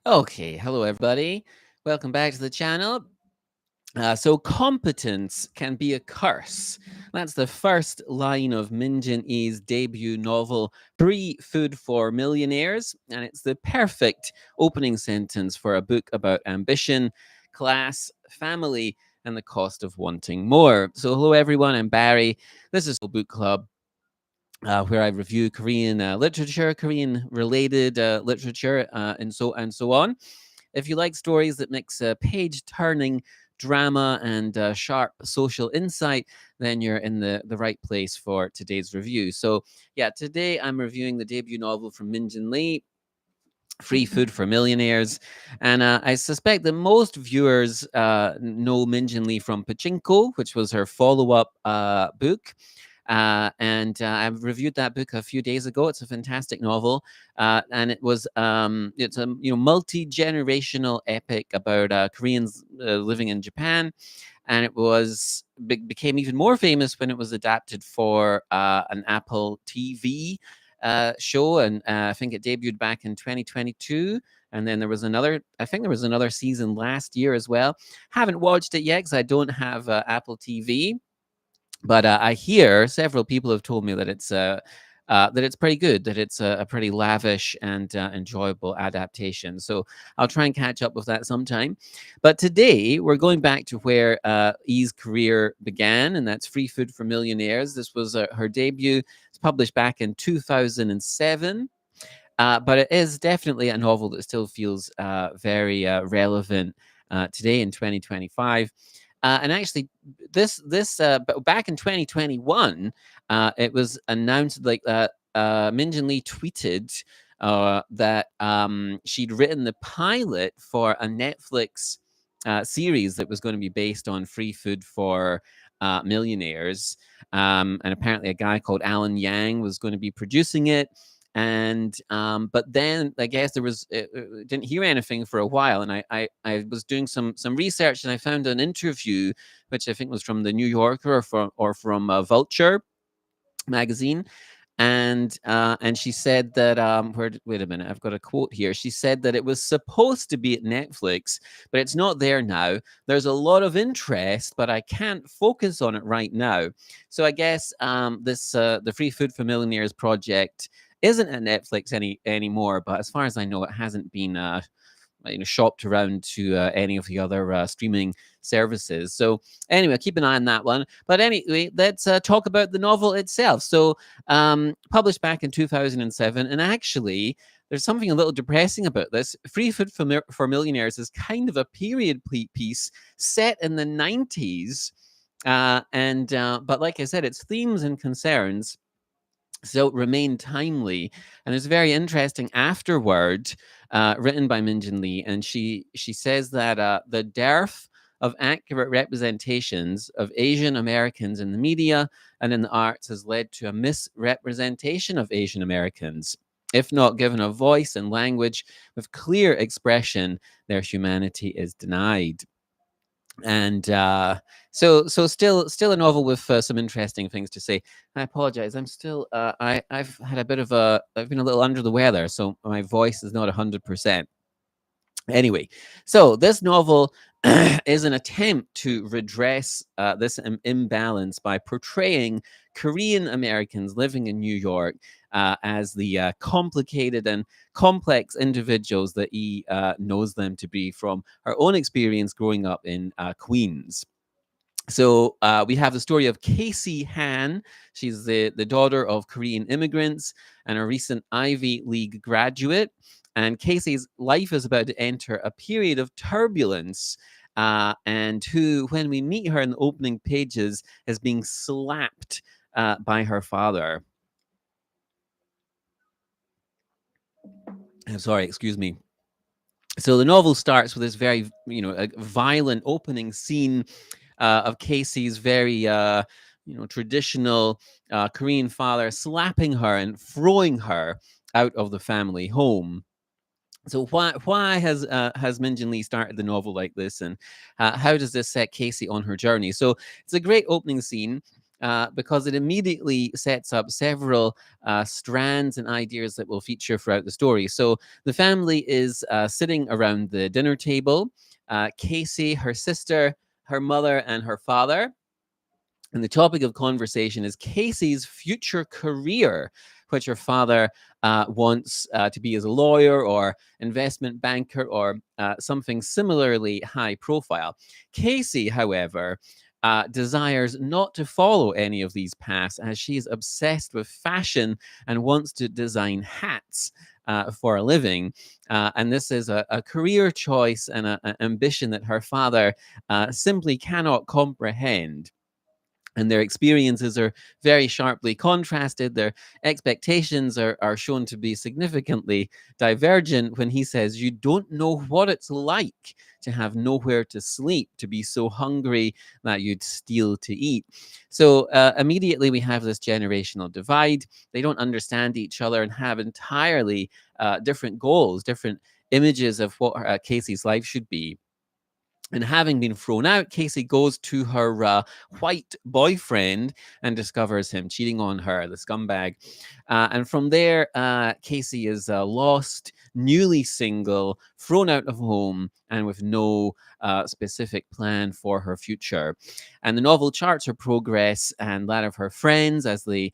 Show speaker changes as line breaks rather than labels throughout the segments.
Okay, hello everybody. Welcome back to the channel. So competence can be a curse. That's the first line of Min Jin Lee's debut novel, Free Food for Millionaires, and it's the perfect opening sentence for a book about ambition, class, family, and the cost of wanting more. So hello everyone, I'm Barry. This is Book Club, where I review Korean literature, Korean related literature, and so on. If you like stories that mix page turning drama and sharp social insight, then you're in the right place for today's review. So, yeah, today I'm reviewing the debut novel from Min Jin Lee, Free Food for Millionaires. And I suspect that most viewers know Min Jin Lee from Pachinko, which was her follow up book. And I reviewed that book a few days ago. It's a fantastic novel, and it's a multi generational epic about Koreans living in Japan, and it became even more famous when it was adapted for an Apple TV show, and I think it debuted back in 2022. And then I think there was another season last year as well. Haven't watched it yet because I don't have Apple TV, but I hear several people have told me that it's pretty good, that it's a pretty lavish and enjoyable adaptation. So I'll try and catch up with that sometime. But today we're going back to where E's career began, and that's Free Food for Millionaires. This was her debut. It's published back in 2007. But it is definitely a novel that still feels very relevant today in 2025. And actually, back in 2021, it was announced like that. Min Jin Lee tweeted that she'd written the pilot for a Netflix series that was going to be based on free food for millionaires. And apparently, a guy called Alan Yang was going to be producing it. And but then I guess didn't hear anything for a while, and I was doing some research, and I found an interview which I think was from the New Yorker or from Vulture magazine. And she said that wait a minute, I've got a quote here. She said that it was supposed to be at Netflix, but it's not there now. There's a lot of interest, but I can't focus on it right now. So I guess this the Free Food for Millionaires project isn't at Netflix anymore, but as far as I know, it hasn't been shopped around to any of the other streaming services. So anyway, keep an eye on that one. But anyway, let's talk about the novel itself. So published back in 2007, and actually there's something a little depressing about this. Free Food for Millionaires is kind of a period piece set in the 90s. But like I said, its themes and concerns so remain timely. And there's a very interesting afterword written by Min Jin Lee, and she says that the dearth of accurate representations of Asian Americans in the media and in the arts has led to a misrepresentation of Asian Americans. If not given a voice and language with clear expression, their humanity is denied. And so still a novel with some interesting things to say. I apologize, I'm still I've had a bit of I've been a little under the weather, so my voice is not 100%. Anyway, so this novel is an attempt to redress this imbalance by portraying Korean Americans living in New York as the complicated and complex individuals that he knows them to be from her own experience growing up in Queens. So we have the story of Casey Han. She's the daughter of Korean immigrants and a recent Ivy League graduate. And Casey's life is about to enter a period of turbulence. And who, when we meet her in the opening pages, is being slapped by her father. I'm sorry, excuse me. So the novel starts with this very, violent opening scene of Casey's very, traditional Korean father slapping her and throwing her out of the family home. So why has Min Jin Lee started the novel like this, and how does this set Casey on her journey? So it's a great opening scene. because it immediately sets up several strands and ideas that will feature throughout the story. So the family is sitting around the dinner table. Casey, her sister, her mother, and her father. And the topic of conversation is Casey's future career, which her father wants to be as a lawyer or investment banker or something similarly high profile. Casey, however, desires not to follow any of these paths as she is obsessed with fashion and wants to design hats. For a living. And this is a career choice and an ambition that her father simply cannot comprehend, and their experiences are very sharply contrasted. Their expectations are shown to be significantly divergent when he says, "You don't know what it's like to have nowhere to sleep, to be so hungry that you'd steal to eat." So immediately we have this generational divide. They don't understand each other and have entirely different goals, different images of what Casey's life should be. And having been thrown out, Casey goes to her white boyfriend and discovers him cheating on her, the scumbag. And from there, Casey is lost, newly single, thrown out of home, and with no specific plan for her future. And the novel charts her progress and that of her friends as they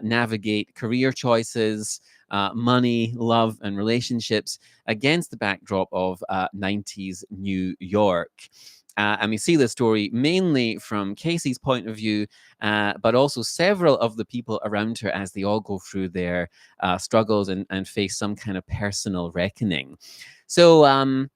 navigate career choices, money, love, and relationships against the backdrop of 90s New York. And we see the story mainly from Casey's point of view, but also several of the people around her as they all go through their struggles and face some kind of personal reckoning. So,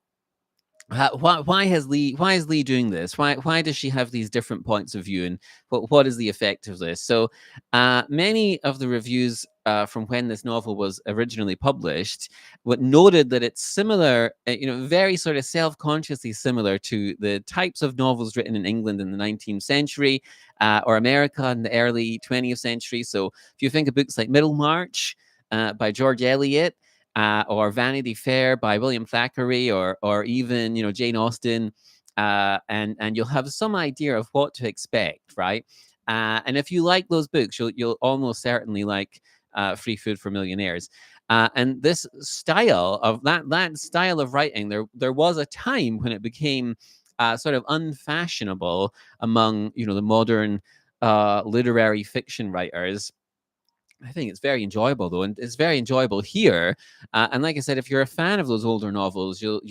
why is Lee doing this? Why does she have these different points of view, and what is the effect of this? So many of the reviews from when this novel was originally published noted that it's similar, very sort of self-consciously similar to the types of novels written in England in the 19th century or America in the early 20th century. So if you think of books like Middlemarch by George Eliot, or Vanity Fair by William Thackeray, or even Jane Austen, and you'll have some idea of what to expect, right? And if you like those books, you'll almost certainly like Free Food for Millionaires. And this style of that style of writing, there was a time when it became sort of unfashionable among the modern literary fiction writers. I think it's very enjoyable though, and it's very enjoyable here. And like I said, if you're a fan of those older novels, you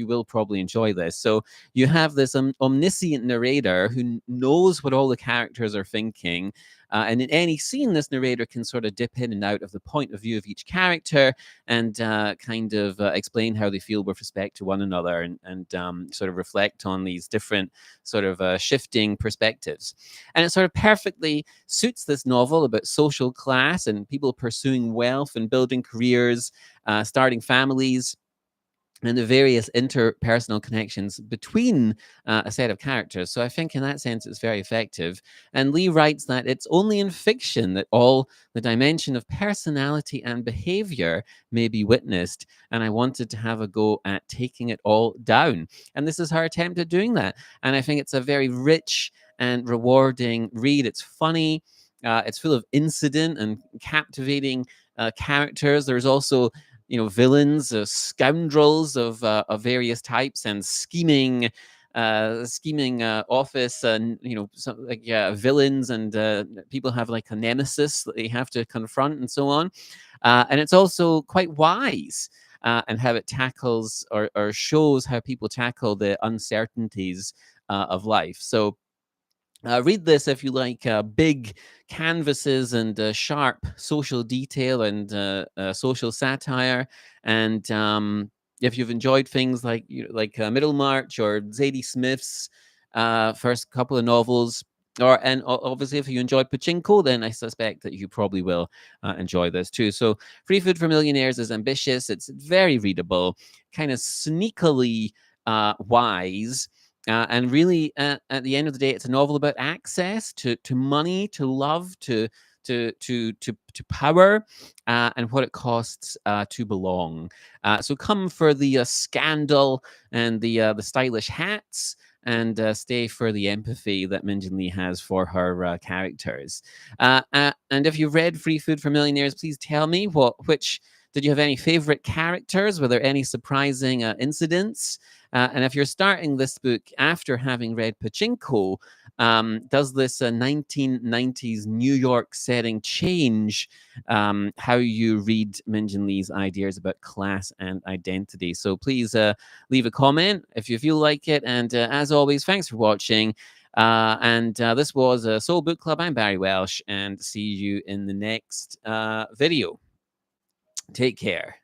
will probably enjoy this. So you have this omniscient narrator who knows what all the characters are thinking, and in any scene, this narrator can sort of dip in and out of the point of view of each character and kind of explain how they feel with respect to one another, and sort of reflect on these different sort of shifting perspectives. And it sort of perfectly suits this novel about social class and people pursuing wealth and building careers, starting families, and the various interpersonal connections between a set of characters. So I think in that sense, it's very effective. And Lee writes that it's only in fiction that all the dimension of personality and behavior may be witnessed. And I wanted to have a go at taking it all down. And this is her attempt at doing that. And I think it's a very rich and rewarding read. It's funny. It's full of incident and captivating characters. There's also villains, scoundrels of various types, and scheming office, and some like villains, and people have like a nemesis that they have to confront, and so on. And it's also quite wise. And how it tackles or shows how people tackle the uncertainties of life. So read this if you like big canvases and sharp social detail and social satire. And if you've enjoyed things like Middlemarch or Zadie Smith's first couple of novels, and obviously if you enjoyed Pachinko, then I suspect that you probably will enjoy this too. So Free Food for Millionaires is ambitious. It's very readable, kind of sneakily wise. And really, at the end of the day, it's a novel about access to money, to love, to power, and what it costs to belong. So come for the scandal and the stylish hats, and stay for the empathy that Min Jin Lee has for her characters. And if you've read Free Food for Millionaires, please tell me which did you have any favorite characters? Were there any surprising incidents? And if you're starting this book after having read Pachinko, does this 1990s New York setting change how you read Min Jin Lee's ideas about class and identity? So please leave a comment if you feel like it. And as always, thanks for watching. And this was Soul Book Club. I'm Barry Welsh, and see you in the next video. Take care.